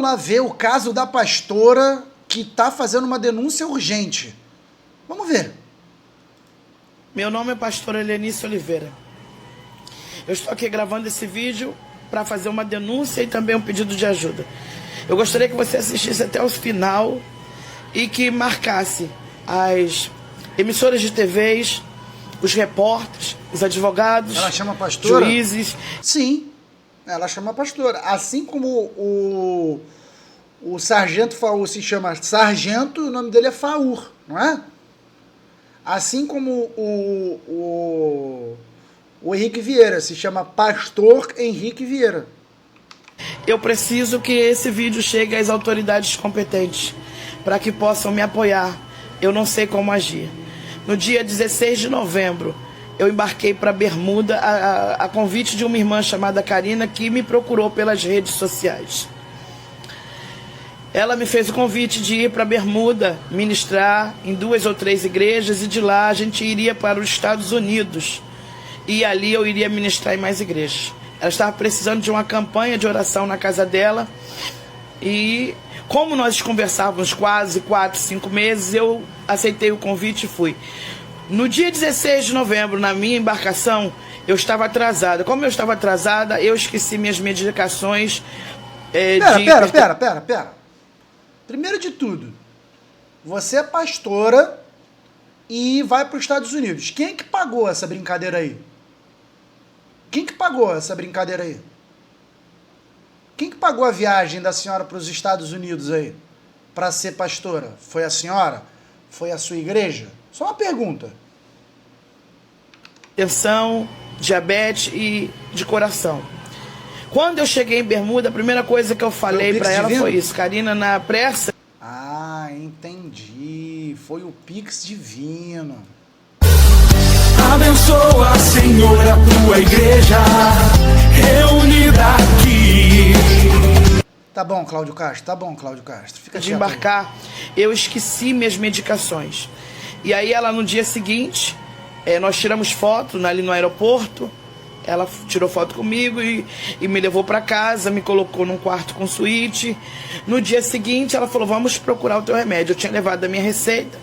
Vamos lá ver o caso da pastora que está fazendo uma denúncia urgente. Vamos ver. Meu nome é pastora Helenice Oliveira. Eu estou aqui gravando esse vídeo para fazer uma denúncia e também um pedido de ajuda. Eu gostaria que você assistisse até o final e que marcasse as emissoras de TVs, os repórteres, os advogados, ela chama pastora? Juízes. Sim, ela chama pastora. Assim como o sargento Faur se chama sargento, o nome dele é Faur, não é? Assim como o Henrique Vieira se chama pastor Henrique Vieira. Eu preciso que esse vídeo chegue às autoridades competentes para que possam me apoiar. Eu não sei como agir. No dia 16 de novembro, eu embarquei para Bermuda a convite de uma irmã chamada Karina, que me procurou pelas redes sociais. Ela me fez o convite de ir para Bermuda, ministrar em 2 ou 3 igrejas, e de lá a gente iria para os Estados Unidos. E ali eu iria ministrar em mais igrejas. Ela estava precisando de uma campanha de oração na casa dela. E como nós conversávamos quase 4, 5 meses, eu aceitei o convite e fui. No dia 16 de novembro, na minha embarcação, eu estava atrasada. Como eu estava atrasada, eu esqueci minhas medicações. Pera. Primeiro de tudo, você é pastora e vai para os Estados Unidos. Quem é que pagou essa brincadeira aí? Quem que pagou essa brincadeira aí? Quem que pagou a viagem da senhora para os Estados Unidos aí? Para ser pastora? Foi a senhora? Foi a sua igreja? Só uma pergunta. Tensão, diabetes e de coração. Quando eu cheguei em Bermuda, a primeira coisa que eu falei para ela foi isso. Karina, na pressa... Ah, entendi. Foi o Pix divino. Abençoa, Senhor, a tua igreja reunida aqui. Tá bom, Cláudio Castro. Fica de embarcar, eu esqueci minhas medicações. E aí ela, no dia seguinte, nós tiramos foto ali no aeroporto. Ela tirou foto comigo e me levou para casa, me colocou num quarto com suíte. No dia seguinte, ela falou, vamos procurar o teu remédio. Eu tinha levado a minha receita.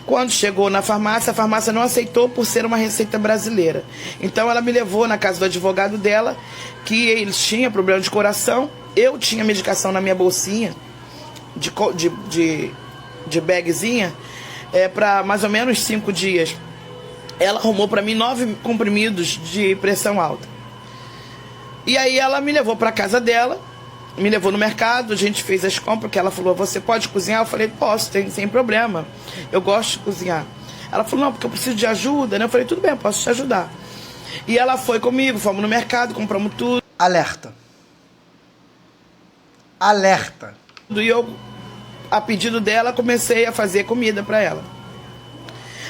Quando chegou na farmácia, a farmácia não aceitou por ser uma receita brasileira. Então ela me levou na casa do advogado dela, que eles tinham problema de coração. Eu tinha medicação na minha bolsinha, de bagzinha, para mais ou menos 5 dias. Ela arrumou para mim 9 comprimidos de pressão alta. E aí ela me levou para casa dela, me levou no mercado, a gente fez as compras, que ela falou, você pode cozinhar? Eu falei, posso, sem problema, eu gosto de cozinhar. Ela falou, não, porque eu preciso de ajuda, né? Eu falei, tudo bem, eu posso te ajudar. E ela foi comigo, fomos no mercado, compramos tudo. Alerta. E eu, a pedido dela, comecei a fazer comida para ela.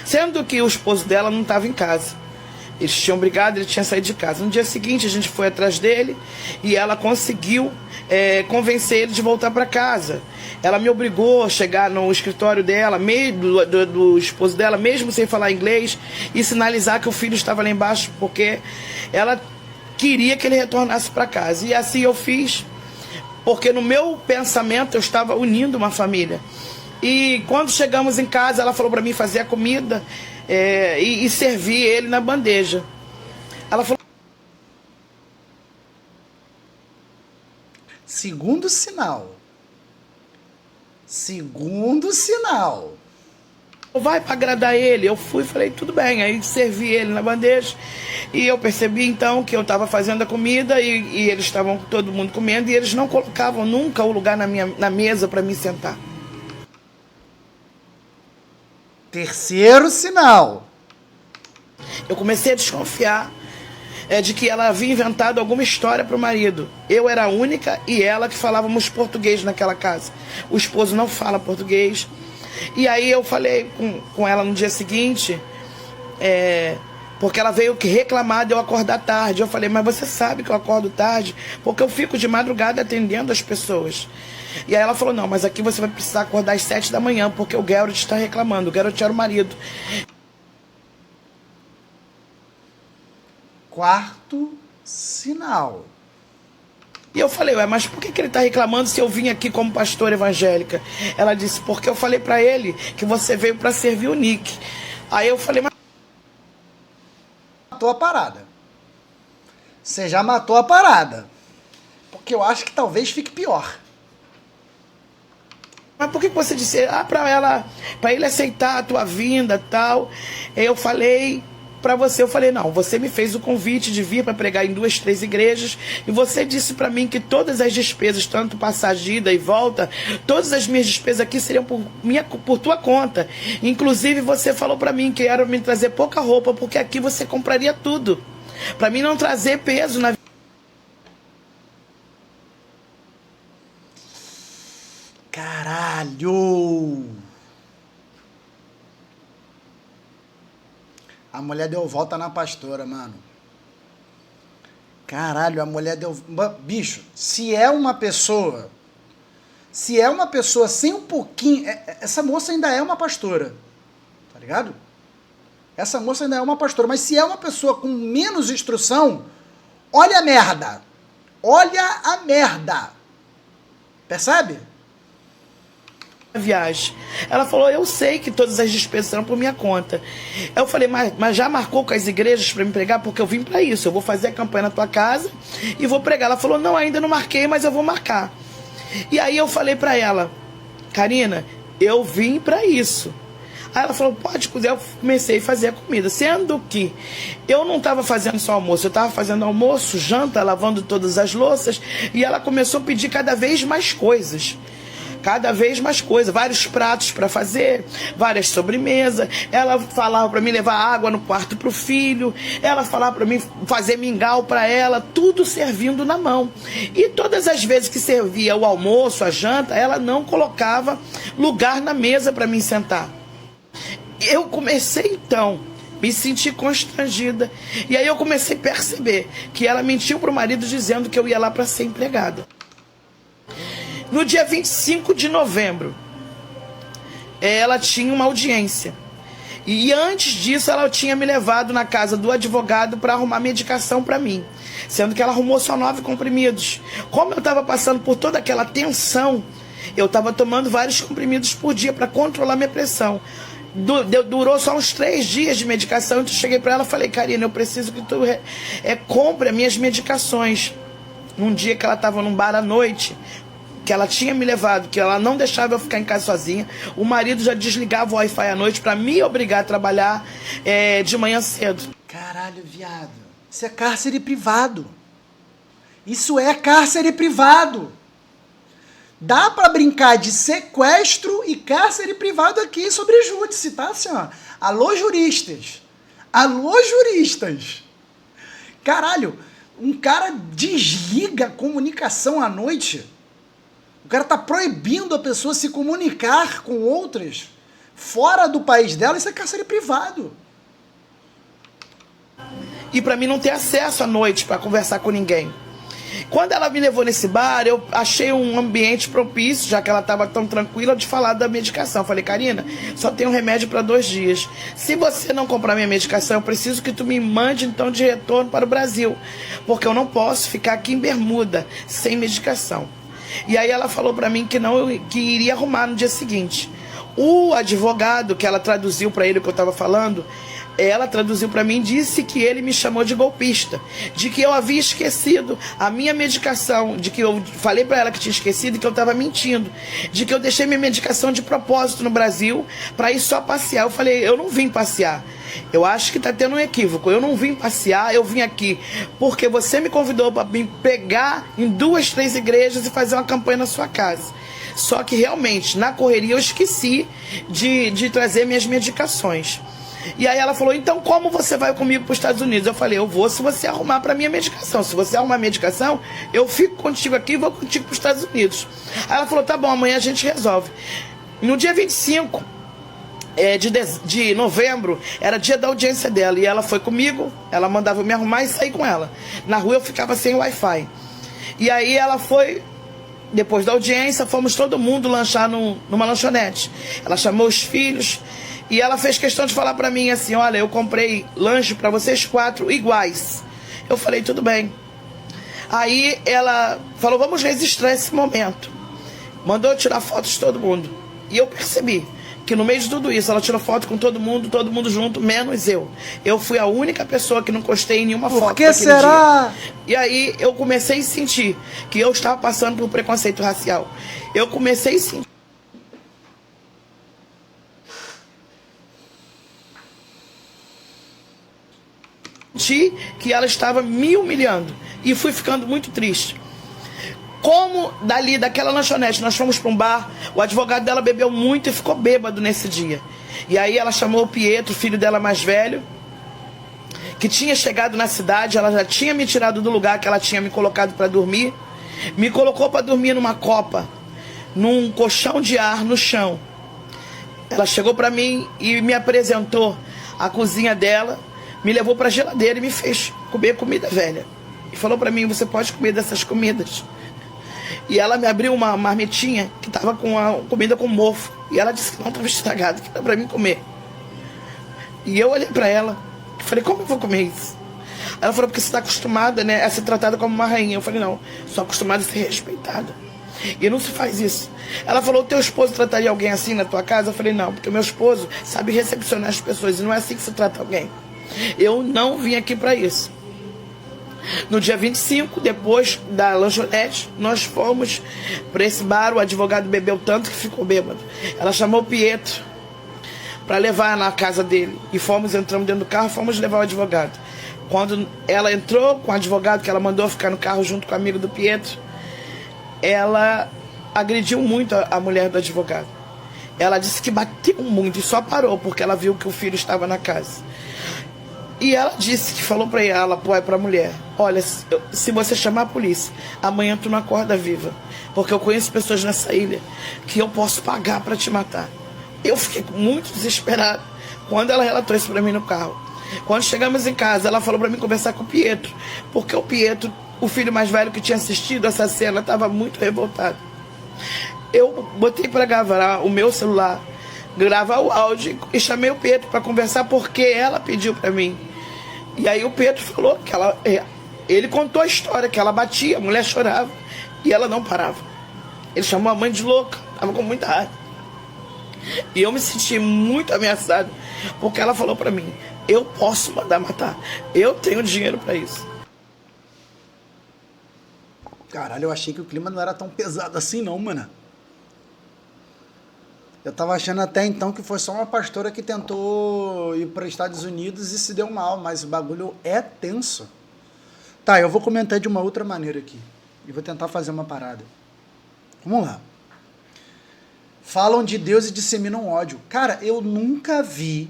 Sendo que o esposo dela não estava em casa. Eles tinham brigado, ele tinha saído de casa. No dia seguinte, a gente foi atrás dele e ela conseguiu convencer ele de voltar para casa. Ela me obrigou a chegar no escritório dela, do esposo dela, mesmo sem falar inglês, e sinalizar que o filho estava lá embaixo, porque ela queria que ele retornasse para casa. E assim eu fiz, porque no meu pensamento eu estava unindo uma família. E quando chegamos em casa, ela falou para mim fazer a comida e servir ele na bandeja. Ela falou... Segundo sinal. Vai para agradar ele. Eu fui e falei, tudo bem. Aí servi ele na bandeja. E eu percebi então que eu estava fazendo a comida e eles estavam todo mundo comendo. E eles não colocavam nunca o lugar na mesa para me sentar. Terceiro sinal. Eu comecei a desconfiar de que ela havia inventado alguma história para o marido. Eu era a única e ela que falávamos português naquela casa. O esposo não fala português. E aí eu falei com ela no dia seguinte, porque ela veio reclamar de eu acordar tarde. Eu falei, mas você sabe que eu acordo tarde porque eu fico de madrugada atendendo as pessoas. E aí ela falou, não, mas aqui você vai precisar acordar às 7 da manhã, porque o Geralt está reclamando, o Geralt era o marido. Quarto sinal. E eu falei, ué, mas por que ele está reclamando se eu vim aqui como pastora evangélica? Ela disse, porque eu falei para ele que você veio para servir o Nick. Aí eu falei, mas... Matou a parada. Você já matou a parada. Porque eu acho que talvez fique pior. Mas por que você disse, para ele aceitar a tua vinda e tal? Eu falei para você, não, você me fez o convite de vir para pregar em 2, 3 igrejas e você disse para mim que todas as despesas, tanto passagem, ida e volta, todas as minhas despesas aqui seriam por tua conta. Inclusive você falou para mim que era me trazer pouca roupa porque aqui você compraria tudo, para mim não trazer peso na... Caralho! A mulher deu volta na pastora, mano. Caralho, a mulher deu... Bicho, se é uma pessoa sem um pouquinho... Essa moça ainda é uma pastora, tá ligado? Essa moça ainda é uma pastora, mas se é uma pessoa com menos instrução, olha a merda! Olha a merda! Percebe? Viagem. Ela falou, eu sei que todas as despesas serão por minha conta. Eu falei, mas já marcou com as igrejas para me pregar? Porque eu vim para isso, eu vou fazer a campanha na tua casa e vou pregar. Ela falou, não, ainda não marquei, mas eu vou marcar. E aí eu falei para ela, Karina, eu vim para isso. Aí ela falou, pode cozinhar. Eu comecei a fazer a comida, sendo que eu não estava fazendo só almoço, eu estava fazendo almoço, janta, lavando todas as louças, e ela começou a pedir cada vez mais coisas. Vários pratos para fazer, várias sobremesas. Ela falava para mim levar água no quarto pro filho, ela falava para mim fazer mingau para ela, tudo servindo na mão. E todas as vezes que servia o almoço, a janta, ela não colocava lugar na mesa para mim sentar. Eu comecei então me senti constrangida. E aí eu comecei a perceber que ela mentiu pro marido dizendo que eu ia lá para ser empregada. No dia 25 de novembro, ela tinha uma audiência. E antes disso, ela tinha me levado na casa do advogado para arrumar medicação para mim. Sendo que ela arrumou só 9 comprimidos. Como eu estava passando por toda aquela tensão, eu estava tomando vários comprimidos por dia para controlar minha pressão. Durou só uns 3 dias de medicação. Então eu cheguei para ela e falei, Karina, eu preciso que tu compre as minhas medicações. Um dia que ela estava num bar à noite, que ela tinha me levado, que ela não deixava eu ficar em casa sozinha. O marido já desligava o Wi-Fi à noite para me obrigar a trabalhar de manhã cedo. Caralho, viado. Isso é cárcere privado. Isso é cárcere privado. Dá pra brincar de sequestro e cárcere privado aqui sobre júdice, tá, senhora? Alô, juristas. Alô, juristas. Caralho, um cara desliga a comunicação à noite. O cara tá proibindo a pessoa se comunicar com outras fora do país dela. Isso é cárcere privado. E pra mim não ter acesso à noite pra conversar com ninguém. Quando ela me levou nesse bar, eu achei um ambiente propício, já que ela estava tão tranquila, de falar da medicação. Eu falei, Karina, só tem um remédio para 2 dias. Se você não comprar minha medicação, eu preciso que tu me mande então de retorno para o Brasil, porque eu não posso ficar aqui em Bermuda sem medicação. E aí ela falou para mim que iria arrumar no dia seguinte. O advogado que ela traduziu para ele o que eu estava falando, ela traduziu para mim, disse que ele me chamou de golpista, de que eu havia esquecido a minha medicação, de que eu falei para ela que tinha esquecido e que eu estava mentindo, de que eu deixei minha medicação de propósito no Brasil para ir só passear. Eu falei, eu não vim passear. Eu acho que está tendo um equívoco. Eu não vim passear, eu vim aqui porque você me convidou para me pegar em 2, 3 igrejas e fazer uma campanha na sua casa. Só que realmente, na correria, eu esqueci de trazer minhas medicações. E aí ela falou, então como você vai comigo para os Estados Unidos? Eu falei, eu vou se você arrumar para minha medicação. Se você arrumar a medicação, eu fico contigo aqui e vou contigo para os Estados Unidos. Aí ela falou, tá bom, amanhã a gente resolve. No dia 25 de novembro, era dia da audiência dela. E ela foi comigo, ela mandava eu me arrumar e sair com ela. Na rua eu ficava sem Wi-Fi. E aí ela foi... Depois da audiência, fomos todo mundo lanchar numa lanchonete. Ela chamou os filhos e ela fez questão de falar pra mim assim, olha, eu comprei lanche pra vocês 4 iguais. Eu falei, tudo bem. Aí ela falou, vamos registrar esse momento. Mandou eu tirar fotos de todo mundo. E eu percebi que no meio de tudo isso, ela tirou foto com todo mundo junto, menos eu. Eu fui a única pessoa que não postei em nenhuma foto. Por que será? Dia. E aí eu comecei a sentir que eu estava passando por preconceito racial. Eu comecei a sentir que ela estava me humilhando. E fui ficando muito triste. Como dali, daquela lanchonete, nós fomos para um bar, o advogado dela bebeu muito e ficou bêbado nesse dia. E aí ela chamou o Pietro, filho dela mais velho, que tinha chegado na cidade, ela já tinha me tirado do lugar que ela tinha me colocado para dormir, me colocou para dormir numa copa, num colchão de ar no chão. Ela chegou para mim e me apresentou a cozinha dela, me levou para a geladeira e me fez comer comida velha. E falou para mim, você pode comer dessas comidas. E ela me abriu uma marmitinha que estava com a comida com mofo. E ela disse que não estava estragado, que era para mim comer. E eu olhei para ela e falei, como eu vou comer isso? Ela falou, porque você está acostumada, né, a ser tratada como uma rainha. Eu falei, não, sou acostumada a ser respeitada. E não se faz isso. Ela falou, teu esposo trataria alguém assim na tua casa? Eu falei, não, porque o meu esposo sabe recepcionar as pessoas. E não é assim que se trata alguém. Eu não vim aqui para isso. No dia 25, depois da lanchonete, nós fomos para esse bar. O advogado bebeu tanto que ficou bêbado. Ela chamou o Pietro para levar na casa dele. E entramos dentro do carro, fomos levar o advogado. Quando ela entrou com o advogado, que ela mandou ficar no carro junto com o amigo do Pietro, ela agrediu muito a mulher do advogado. Ela disse que bateu muito e só parou porque ela viu que o filho estava na casa. E ela disse que falou para ela, para a mulher, olha, se você chamar a polícia, amanhã tu não acorda viva, porque eu conheço pessoas nessa ilha que eu posso pagar para te matar. Eu fiquei muito desesperado quando ela relatou isso para mim no carro. Quando chegamos em casa, ela falou para mim conversar com o Pietro, porque o Pietro, o filho mais velho que tinha assistido essa cena, estava muito revoltado. Eu botei para gravar o meu celular, gravar o áudio e chamei o Pedro para conversar porque ela pediu para mim. E aí o Pedro falou que ele contou a história, que ela batia, a mulher chorava e ela não parava. Ele chamou a mãe de louca, estava com muita raiva. E eu me senti muito ameaçado porque ela falou para mim, eu posso mandar matar, eu tenho dinheiro para isso. Caralho, eu achei que o clima não era tão pesado assim não, mano. Eu tava achando até então que foi só uma pastora que tentou ir para os Estados Unidos e se deu mal, mas o bagulho é tenso. Tá, eu vou comentar de uma outra maneira aqui. E vou tentar fazer uma parada. Vamos lá. Falam de Deus e disseminam ódio. Cara, eu nunca vi.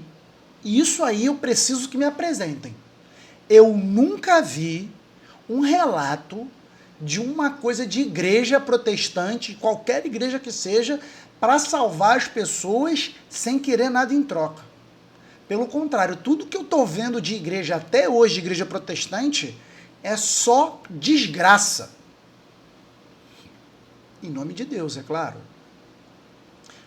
Isso aí eu preciso que me apresentem. Eu nunca vi um relato de uma coisa de igreja protestante, qualquer igreja que seja, para salvar as pessoas sem querer nada em troca. Pelo contrário, tudo que eu estou vendo de igreja até hoje, igreja protestante, é só desgraça. Em nome de Deus, é claro.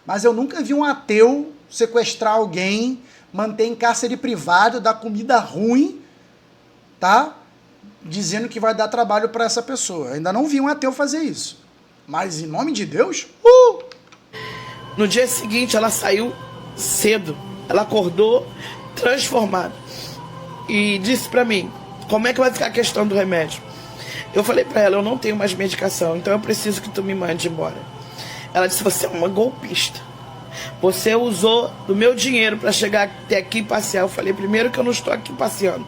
Mas eu nunca vi um ateu sequestrar alguém, manter em cárcere privado, dar comida ruim, tá? Dizendo que vai dar trabalho para essa pessoa. Ainda não vi um ateu fazer isso. Mas em nome de Deus, No dia seguinte, ela saiu cedo. Ela acordou transformada. E disse pra mim, como é que vai ficar a questão do remédio? Eu falei pra ela, eu não tenho mais medicação, então eu preciso que tu me mande embora. Ela disse, você é uma golpista. Você usou do meu dinheiro pra chegar até aqui e passear. Eu falei, primeiro que eu não estou aqui passeando.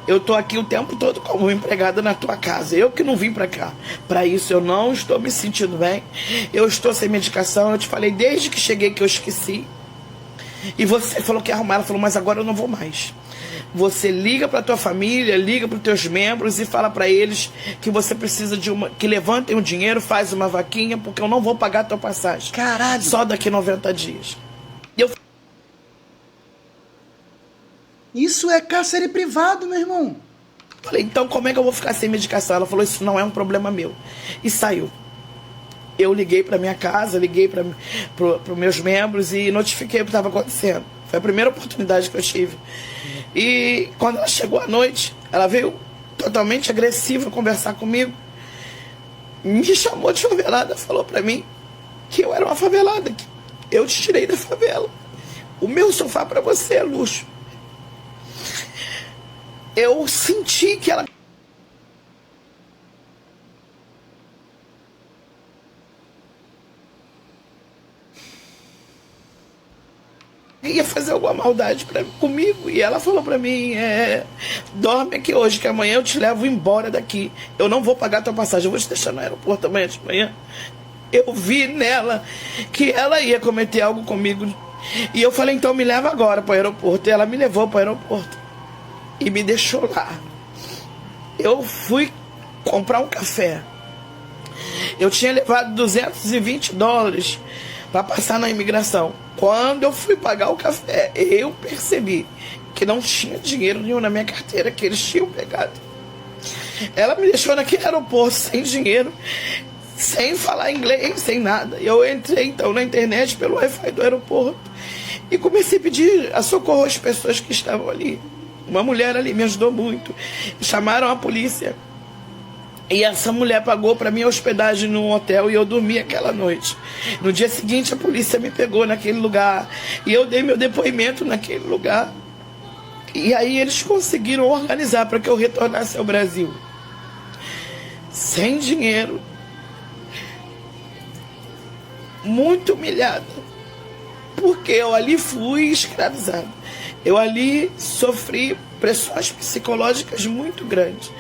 Eu estou aqui o tempo todo como empregada na tua casa. Eu que não vim para cá. Para isso eu não estou me sentindo bem. Eu estou sem medicação. Eu te falei desde que cheguei que eu esqueci. E você falou que ia arrumar. Ela falou, mas agora eu não vou mais. Você liga para tua família, liga para os teus membros e fala para eles que você precisa de que levantem o dinheiro, faz uma vaquinha, porque eu não vou pagar a tua passagem. Caralho. Só daqui 90 dias. Isso é cárcere privado, meu irmão. Falei, então como é que eu vou ficar sem medicação? Ela falou, isso não é um problema meu. E saiu. Eu liguei para minha casa, liguei para os meus membros e notifiquei o que estava acontecendo. Foi a primeira oportunidade que eu tive. E quando ela chegou à noite, ela veio totalmente agressiva conversar comigo. Me chamou de favelada, falou pra mim que eu era uma favelada, que eu te tirei da favela. O meu sofá pra você é luxo. Eu senti que ela ia fazer alguma maldade comigo. E ela falou pra mim, dorme aqui hoje, que amanhã eu te levo embora daqui. Eu não vou pagar tua passagem, eu vou te deixar no aeroporto amanhã de manhã. Eu vi nela que ela ia cometer algo comigo. E eu falei, então me leva agora para o aeroporto. E ela me levou para o aeroporto e me deixou lá. Eu fui comprar um café. Eu tinha levado $220 para passar na imigração. Quando eu fui pagar o café, eu percebi que não tinha dinheiro nenhum na minha carteira, que eles tinham pegado. Ela me deixou naquele aeroporto sem dinheiro, sem falar inglês, sem nada. Eu entrei então na internet pelo Wi-Fi do aeroporto e comecei a pedir a socorro às pessoas que estavam ali. Uma mulher ali me ajudou muito. Chamaram a polícia. E essa mulher pagou para mim a hospedagem num hotel e eu dormi aquela noite. No dia seguinte a polícia me pegou naquele lugar e eu dei meu depoimento naquele lugar. E aí eles conseguiram organizar para que eu retornasse ao Brasil. Sem dinheiro. Muito humilhada. Porque eu ali fui escravizada. Eu ali sofri pressões psicológicas muito grandes.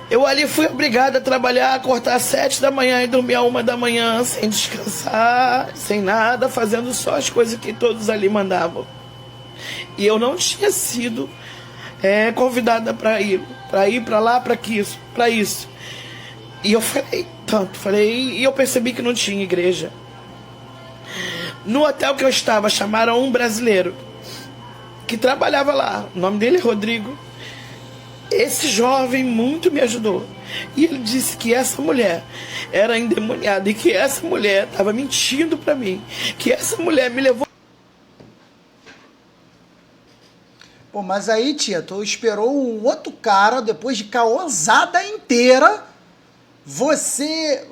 Eu ali fui obrigada a trabalhar, acordar às 7 da manhã e dormir à 1 da manhã, sem descansar, sem nada, fazendo só as coisas que todos ali mandavam. E eu não tinha sido convidada para ir para lá, para isso. E eu falei, e eu percebi que não tinha igreja. No hotel que eu estava, chamaram um brasileiro que trabalhava lá. O nome dele é Rodrigo. Esse jovem muito me ajudou. E ele disse que essa mulher era endemoniada e que essa mulher estava mentindo para mim. Que essa mulher me levou... Pô, mas aí, tia, tu esperou um outro cara, depois de caosada inteira, você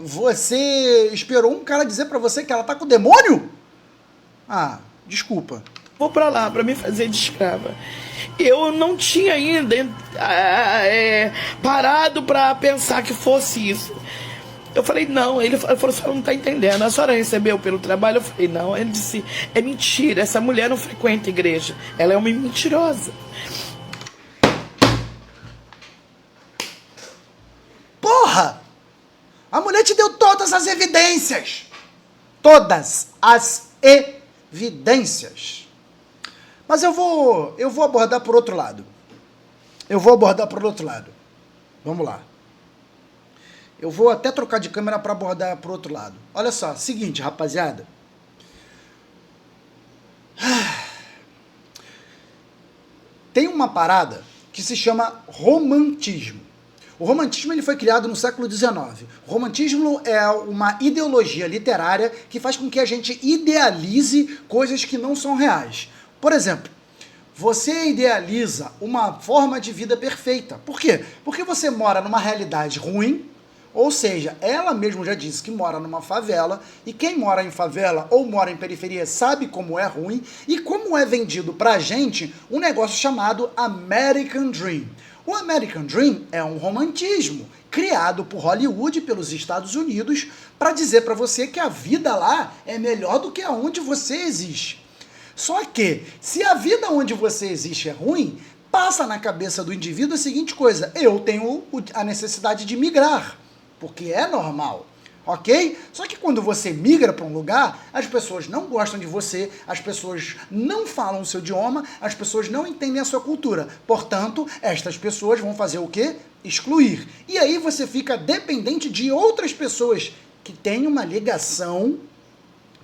esperou um cara dizer pra você que ela tá com o demônio? Ah, desculpa. Vou pra lá pra me fazer de escrava. Eu não tinha ainda parado pra pensar que fosse isso. Eu falei, não. Ele falou, a senhora não tá entendendo. A senhora recebeu pelo trabalho? Eu falei, não. Ele disse, é mentira. Essa mulher não frequenta igreja. Ela é uma mentirosa. Porra! A mulher te deu todas as evidências. Todas as evidências. Mas eu vou abordar por outro lado. Vamos lá. Eu vou até trocar de câmera para abordar por outro lado. Olha só, seguinte, rapaziada. Tem uma parada que se chama romantismo. O romantismo ele foi criado no século XIX. O romantismo é uma ideologia literária que faz com que a gente idealize coisas que não são reais. Por exemplo, você idealiza uma forma de vida perfeita. Por quê? Porque você mora numa realidade ruim, ou seja, ela mesma já disse que mora numa favela, e quem mora em favela ou mora em periferia sabe como é ruim, e como é vendido pra gente um negócio chamado American Dream. O American Dream é um romantismo criado por Hollywood e pelos Estados Unidos para dizer para você que a vida lá é melhor do que aonde você existe. Só que, se a vida onde você existe é ruim, passa na cabeça do indivíduo a seguinte coisa: eu tenho a necessidade de migrar, porque é normal, ok? Só que quando você migra para um lugar, as pessoas não gostam de você, as pessoas não falam o seu idioma, as pessoas não entendem a sua cultura. Portanto, estas pessoas vão fazer o quê? Excluir. E aí você fica dependente de outras pessoas que têm uma ligação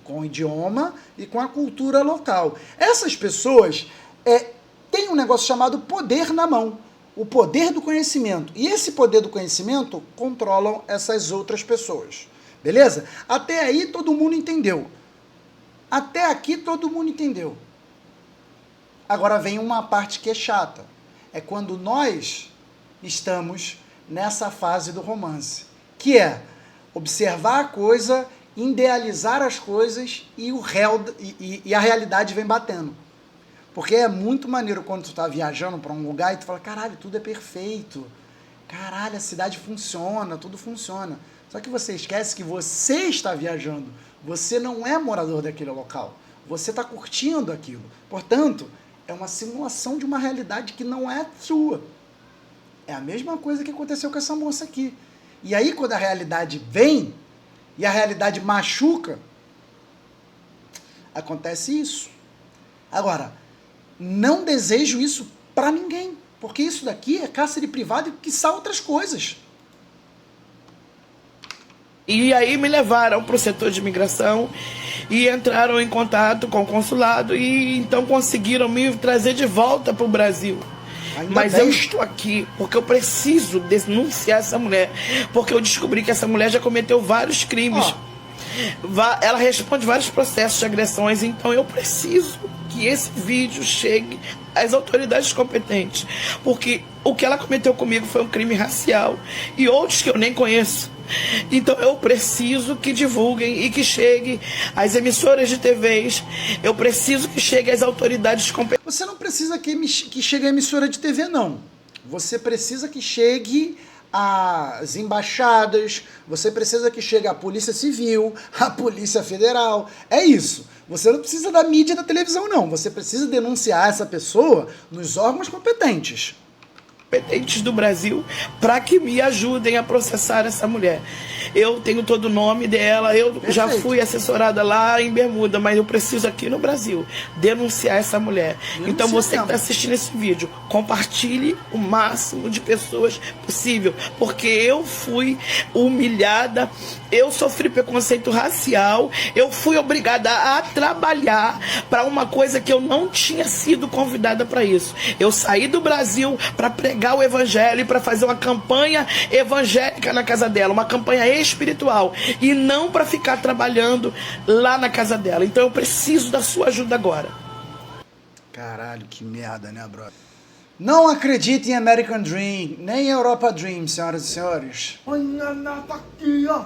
com o idioma e com a cultura local. Essas pessoas têm um negócio chamado poder na mão, o poder do conhecimento. E esse poder do conhecimento controlam essas outras pessoas. Beleza? Até aí todo mundo entendeu. Até aqui todo mundo entendeu. Agora vem uma parte que é chata. É quando nós estamos nessa fase do romance, que é observar a coisa, idealizar as coisas e a realidade vem batendo. Porque é muito maneiro quando tu tá viajando para um lugar e tu fala, caralho, tudo é perfeito. Caralho, a cidade funciona, tudo funciona. Só que você esquece que você está viajando. Você não é morador daquele local. Você está curtindo aquilo. Portanto, é uma simulação de uma realidade que não é sua. É a mesma coisa que aconteceu com essa moça aqui. E aí, quando a realidade vem, e a realidade machuca, acontece isso. Agora, não desejo isso pra ninguém, porque isso daqui é cárcere privado e quiçá outras coisas. E aí me levaram para o setor de imigração e entraram em contato com o consulado e então conseguiram me trazer de volta para o Brasil. Mas eu estou aqui porque eu preciso denunciar essa mulher, porque eu descobri que essa mulher já cometeu vários crimes. Ela responde vários processos de agressões, então eu preciso que esse vídeo chegue às autoridades competentes, porque o que ela cometeu comigo foi um crime racial e outros que eu nem conheço. Então eu preciso que divulguem e que chegue às emissoras de TVs, eu preciso que chegue às autoridades competentes. Você não precisa que chegue à emissora de TV, não. Você precisa que chegue às embaixadas, você precisa que chegue à Polícia Civil, à Polícia Federal. É isso. Você não precisa da mídia e da televisão, não. Você precisa denunciar essa pessoa nos órgãos competentes Do Brasil, para que me ajudem a processar essa mulher. Eu tenho todo o nome dela, eu já fui assessorada lá em Bermuda, mas eu preciso aqui no Brasil denunciar essa mulher. Então você que está assistindo esse vídeo, compartilhe o máximo de pessoas possível, porque eu fui humilhada, eu sofri preconceito racial, eu fui obrigada a trabalhar para uma coisa que eu não tinha sido convidada para isso. Eu saí do Brasil para pregar o evangelho e para fazer uma campanha evangélica na casa dela, uma campanha espiritual, e não para ficar trabalhando lá na casa dela. Então eu preciso da sua ajuda agora. Caralho, que merda, né, brother? Não acredite em American Dream, nem Europa Dream, senhoras e senhores. Olha, tá aqui, ó.